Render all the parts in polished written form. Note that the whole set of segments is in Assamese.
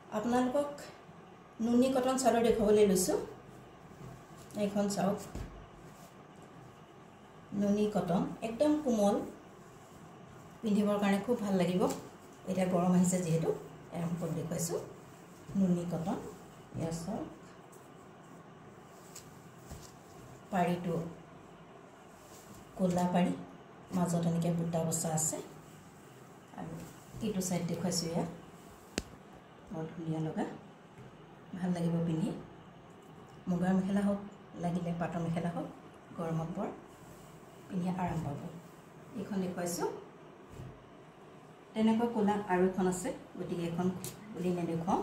আপোনালোকক নুনি কটন চাদৰ দেখাবলৈ লৈছো এইখন চাওক নুনি কটন একদম কোমল পিন্ধিবৰ কাৰণে খুব ভাল লাগিব এটা গৰম আহিছে যেহেতু এমপল দেখাইছো নুনি কটন ইয়া চাওক পাৰিটো কোলা পাৰি মাজত এনেকৈ বুটা বসা আছে আৰু এইটো সাইড দেখাইছো ইয়া বৰ ধুনীয়া লগা ভাল লাগিব পিন্ধি মুগাৰ মেখেলা হোক লাগিলে পাটৰ মেখেলা হোক গৰমত বৰ পিন্ধি আৰাম পাব এইখন দেখাইছো তেনেকৈ কোলা আৰু এখন আছে গতিকে এখন উলি নেদেখাও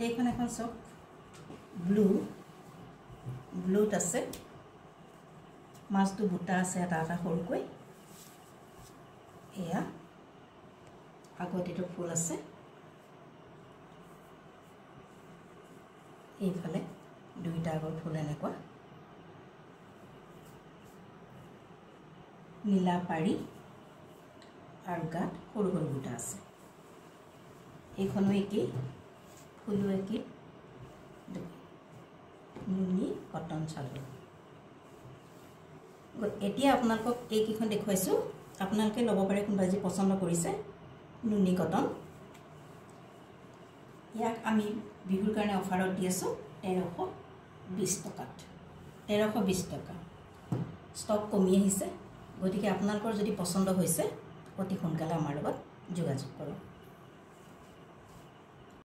এইখন এখন চক ব্লুত আছে মাজটো বুটা আছে এটা এটা সৰুকৈ এয়া আগত এটো ফুল আছে এইফালে দুইটা আগৰ ফুল এনেকুৱা নীলা পাৰি আৰু গাত সৰু সৰু বুটা আছে এইখনো একেই ফুলো একেই নুনি কটন চাদৰ এতিয়া আপোনালোকক এইকেইখন দেখুৱাইছো আপোনালোকে ল'ব পাৰে কোনবা যি পছন্দ কৰিছে নুনি কটন ইয়াক আমি বিহুৰ কাৰণে অফাৰত দি আছো 1320 টকাত 1320 টকা ষ্টক কমি আহিছে গতিকে আপোনালোকৰ যদি পছন্দ হৈছে অতি সোনকালে আমাৰ লগত যোগাযোগ কৰক